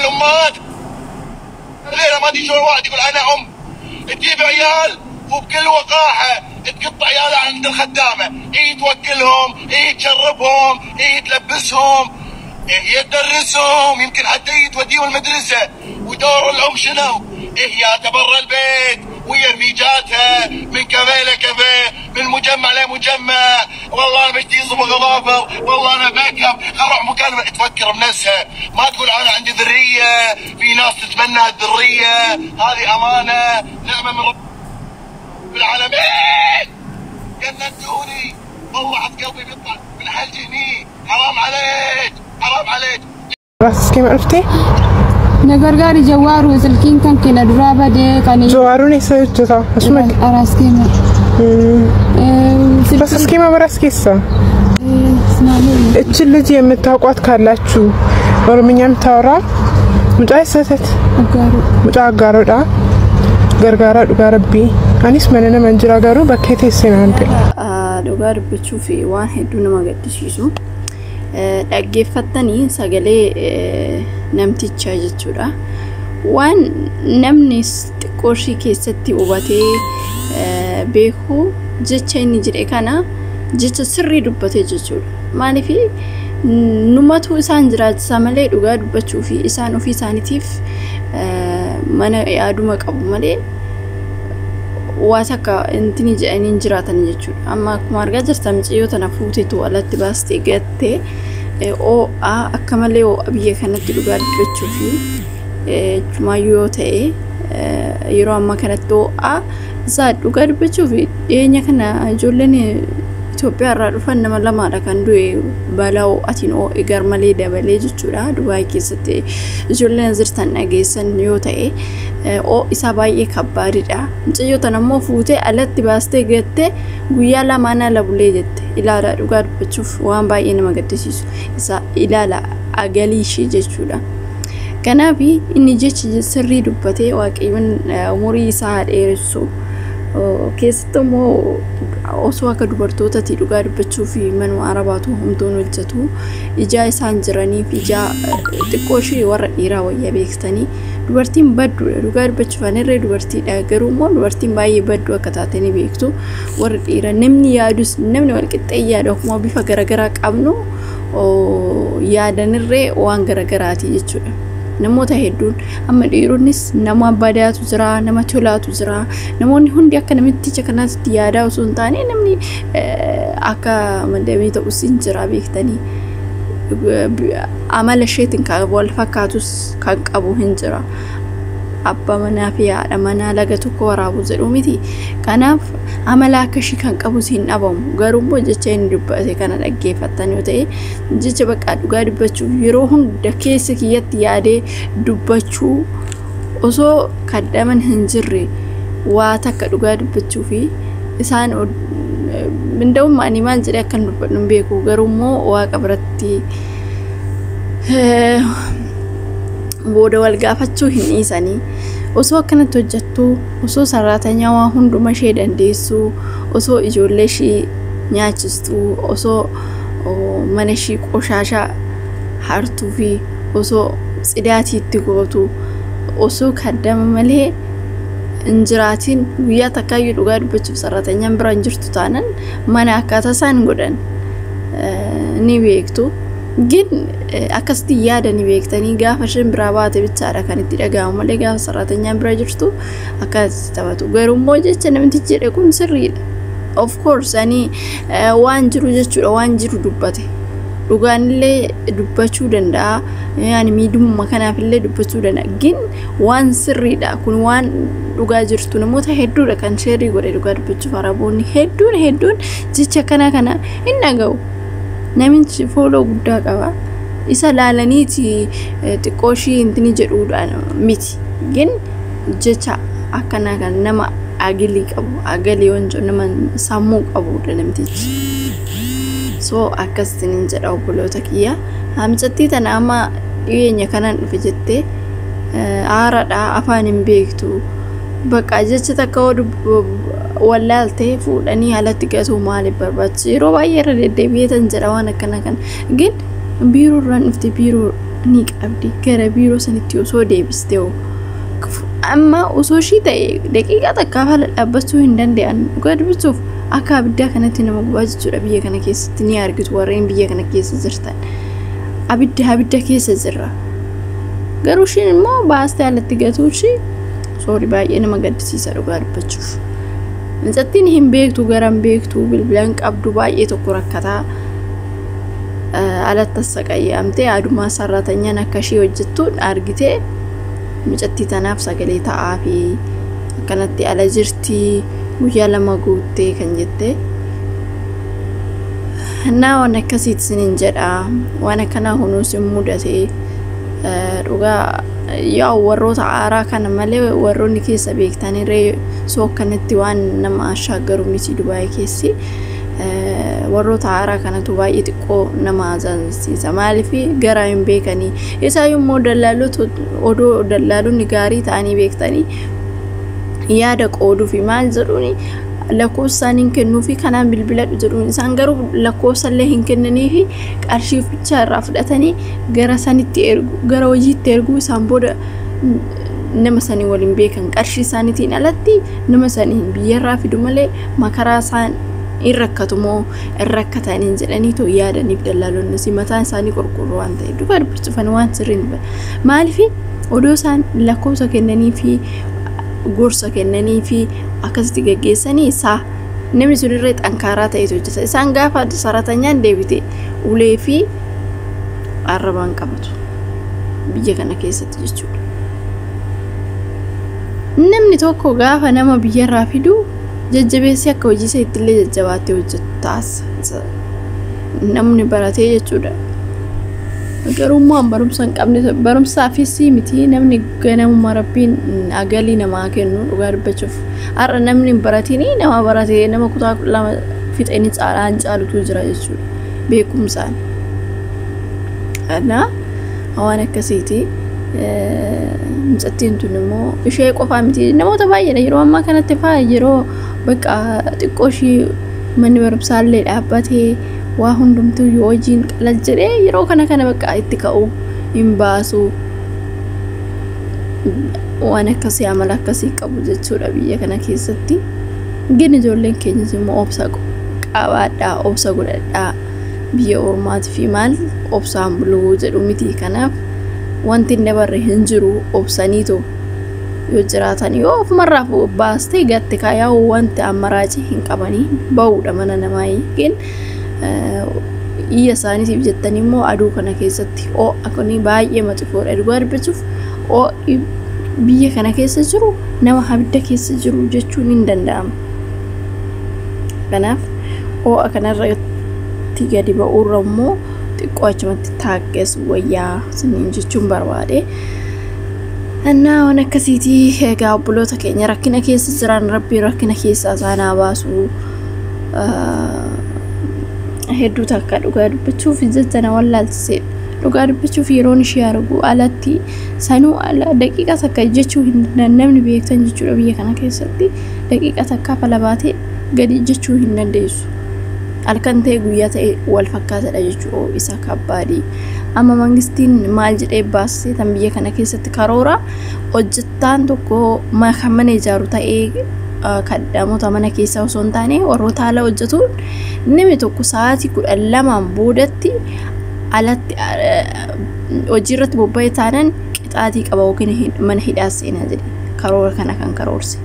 الأمات غير ما تيجي الواحد يقول أنا تجيب عيال وبكل وقاحة تقطع عيالها عند الخدامة، توكلهم، تشربهم، تلبسهم، تدرسهم، يمكن حتى توديهم المدرسة. ودور الأم شنو؟ يا تبرى البيت ويا رفيجاتها من كافيه لكافيه، من مجمع لمجمع. والله انا بشتي صبغ اظافر، والله انا باك اب، اروح مكان تفكر بنفسها، ما تقول انا عندي ذريه، في ناس تتبنى الذريه، هذه امانه نعمه من رب العالمين. جننتوني والله حط قلبي بيطلع من حلجي هني، حرام عليك حرام عليك. بس كيف عرفتي؟ نقرقاري جوار وسلكين كان كنا درابة دي كاني جواروني سويتها اسمك أراس كيما بس اسكيما براس كيسا اتشلتي የምታውቋት ካላችሁ ኦሮምኛም ታወራ ሙጫይ ሰተት ሙጫ አጋሮዳ ገርጋራ ዱጋረቢ አኒስ መነነ መንጅራ ጋሩ በከቴ ሰናንተ ዱጋር ብቹፊ ዋን ሄዱ ነማገድሽሱ dhaggeeffatanii sagalee namtichaa jechuudha. Waan namni xiqqooshii keessatti hubatee beeku jecha inni jedhe kana jecha sirrii dubbatee jechuudha. Maaliif numatu isaan jiraachisa malee dhugaa dubbachuu fi isaan ofii isaaniitiif mana yaaduma qabu malee waa takka intini jedhanii jiraatan jechuudha. Amma akkuma argaa jirtan micciyoo tana fuuteetu alatti baastee gattee akka malee biyya kanatti dhugaa dubbachuu fi maayyuu yoo ta'e yeroo ammaa kanatti isaa dhugaa dubbachuu fi dhiyeenya kana ijoolleen Itoophiyaa irraa dhufan nama lamaadha kan du'e balaa atiin egar malee dabalee jechuudha. Dubaay keessatti ijoolleen jirtan dhageessan yoo ta'e isa baay'ee kabbaadidha. Mucayyoo tana immoo fuutee alatti baastee gattee guyyaa lamaan ala bulee jette. Ilaala dhugaa dubbachuuf waan baay'ee nama gaddisiisu. Isa ilaala agalii ishee jechuudha. Kanaaf inni jechi sirrii dubbatee waaqayyoon umurii isaa dheeressu keessattuu osoo akka dubartootatti dhugaa dubbachuu fi manuma arabaatu humtoon hojjetu ijaa isaan jiraniif ijaa xiqqoo ishee warra dhiiraa wayyaa beektanii dubartiin baddu dhugaa dubbachuuf anirree dubartiidha garuu immoo dubartiin baay'ee baddu akka taatanii beektu warra dhiiraa namni yaadus namni walqixxee yaadu akkuma bifa garagaraa qabnu yaadanirree waan garagaraati jechuudha. namoota hedduun amma dhiironnis nama badaatu jira nama tolaatu jira namoonni hundi akka namicha kanaatti yaadaa osoo hin taane namni akka madamii ta'us hin jira beektanii amala isheetiin kan wal fakkaatus kan qabu hin jira abba manaa fi haadha manaa laga tokko waraabu jedhu miti kanaaf amala akkashii kan qabu siin dhabamu garuu immoo jecha inni dubbate kana dhaggeeffattan yoo ta'e jecha bakka dhugaa dubbachuuf yeroo hunda keessa kiyyatti yaadee dubbachuu osoo kaddaman hin jirre waa takka dhugaa dubbachuu fi isaan mindawum ani maal jedhe akkan dubbadhu beeku garuu immoo waaqa biratti booda wal gaafachuu hin dhiisanii osoo akkanatti hojjettu osoo saraatanyaa waa hunduma ishee dandeessu osoo ijoollee ishee nyaachistu osoo mana ishee qoshaashaa hartuu fi osoo tsidaatiitti gootu osoo kaddama malee injiraatiin guyyaa takkaayyuu dhugaa dubbachuuf saraatanyaan bira hin jirtu taanan mana akkaataa isaan godhan ni beektu. Gin akkasitti yaadanii beektanii gaafa shin bira baate bichaadha kan itti dhaga'amu malee gaafa saraatanyaan bira jirtu akkasitti taphatu garuu immoo jecha namtichi jedhe kun sirriidha. Of course ani waan jiru jechuudha waan jiru dubbate dhugaanillee dubbachuu danda'a yani miidhuma kanaafillee dubbachuu danda'a gin waan sirriidha kun waan dhugaa jirtu namoota hedduudha kan sheerii godhe dhugaa dubbachuuf araboonni hedduun jecha kana hin dhaga'u. Naamichii fooloo guddaa qaba isa laalaniiti xiqqooshii intini jedhuudhaan miti gin jecha akkana kan nama agilii qabu agalii wanjoo nama sammuu qabuudha namtichi so akkasiin jedha obboloota kiyya hamcattii tana amma dhiyeenya kanaan dhufe jettee aaradhaa afaan hin beektu bakka jecha takka wallaalte fuudhanii alatti gatuu maaliif barbaachisa yeroo baay'ee irra deddeebi'eetan jedha waan akkana kan gin biiroo irraan dhufte biiroo ni qabdi gara biiroo sanitti osoo deebiste amma osoo shii ta'e daqiiqaa takkaaf haala dhaabbachuu hin danda'an dhugaa dubbachuuf akka abiddaa kanatti nama gubaa jechuudha biyya kana keessatti ni argitu warreen biyya kana keessa jirtan abidda keessa jirra garuu shiin immoo baastee alatti gatuu shii soori baay'ee nama gaddisiisa dhugaa dubbachuuf Minsattiin hin beektu garan beektu bilbilan qabdu baay'ee tokko rakkataa alatti saqayyamtee adumaa sarratanyaan akka ishee hojjettuun argitee micattii tanaaf sagalee ta'aa fi akkanatti ala jirti guyyaa lama guuttee kan jette waan akkasiitti sinin jedha waan akkanaa hunuus hin mudate dhugaa yaa warroota aaraa kana malee warroonni keessa beektaniree soo akkanatti waan nama shaaggaru miti Dubaay keessi warroota aaraa kanatu baay'ee xiqqoo nama azaansiisa maaliif garaa hin beekanii isaayyuu dallaalota odoo dallaalonni gaarii ta'anii beektanii yaada qooduu fi maal jedhuuni lakkoofsaan hin kennuu fi kanaan bilbiladhu jedhuun isaan garuu lakkoofsallee hin kennanii fi qarshii ficha irraa fudhatanii gara sanitti ergu gara hojiitti ergu isaan booda nama sanii waliin beekan qarshii isaaniitiin alatti nama sanii biyyarraa fidu malee makaraa isaan irrakkatumoo irrakkataniin jedhanii too yaadaniif dallaalonni si mataan isaanii qorqorroo waan ta'e dhugaa dubbachufan waan sirriin maaliif odoo isaan lakkoofsa kennanii fi gorsa kennanii fi akkasitti gaggeessanii isaa namni sun irree xankaaraa ta'etu hojjeta isaan gaafa saratanyaan deebite ulee fi arrabaan qabatu biyya kana keessatti jechuudha namni tokko gaafa nama biyyarraa fidu jajjabeessi akka hojii isaa ittillee jajjabaatee hojjetu taasisa namni baratee jechuudha garummaa barumsa hin qabne barumsaafis miti namni ganamuma rabbiin agalii namaa kennu dhugaa dubbachuuf har'a namni baratini nama baratee nama kutaa lama fixanii caalaan caalutu jira jechuudha beekumsaan ana waan akkasiiti minsattiin tun immoo ishee qofaa miti namoota baay'eedha yeroo ammaa kanatti faa yeroo bakka xiqqooshii manni barumsaallee dhaabbatee waa hundumtuu yoo hojiin qalal jedhee yeroo kana bakka itti ka'u hin baasu waan akkasii amala akkasii qabu jechuudha biyya kana keessatti gin ijoolleen keenyas immoo obsa qabaadhaa obsa godhadhaa biyya ormaati fi maal obsaan buluu jedhu miti kanaaf wanti dabarre hin jiru obsaniito yoo jiraatan yoo ofumarraa baastee gatte kaayaa wanti amaraaji hin qabanii ba'uudha mana namaa gin iyya isaaniitiif jettanii immoo aduu kana keessatti akkanii baay'ee maxifoodha dhugaa dubbachuuf biyya kana keessa jiru nama abidda keessa jiru jechuun hin danda'amu kanaaf kanarratti gadi ba'uurra immoo xiqqoo achumatti taaggees wayyaa siniin jechuun barbaade waan akkasiitii egaa obboloota keenya rakkina keessa jiran rabbii rakkina keessaa isaanaa baasu hedduu takka dhugaa dubbachuuf jajjana wallaalchisee dhugaa dubbachuuf yeroon ishee argu alatti sanuu ala daqiiqa takka jechuu hin namni beektan jechuudha biyya kana keessatti daqiiqa takka falabaatee gadi jechuu hin dandeessu halkan ta'e guyyaa ta'e wal fakkaatadha jechuudha isa kabbaadii amma mangistiin maal jedhee baasee tan biyya kana keessatti karoora hojjettaan tokko mana ijaaru ta'ee kadhamoota mana keessaa osoo hin taane warroota ala hojjetuun namni tokko sa'aatii 12 boodatti alatti hojiirratti bobba'ee taanaan qixaatii qaba yookiin mana hidhaa seenaa jedhe karoora kana kan karoorse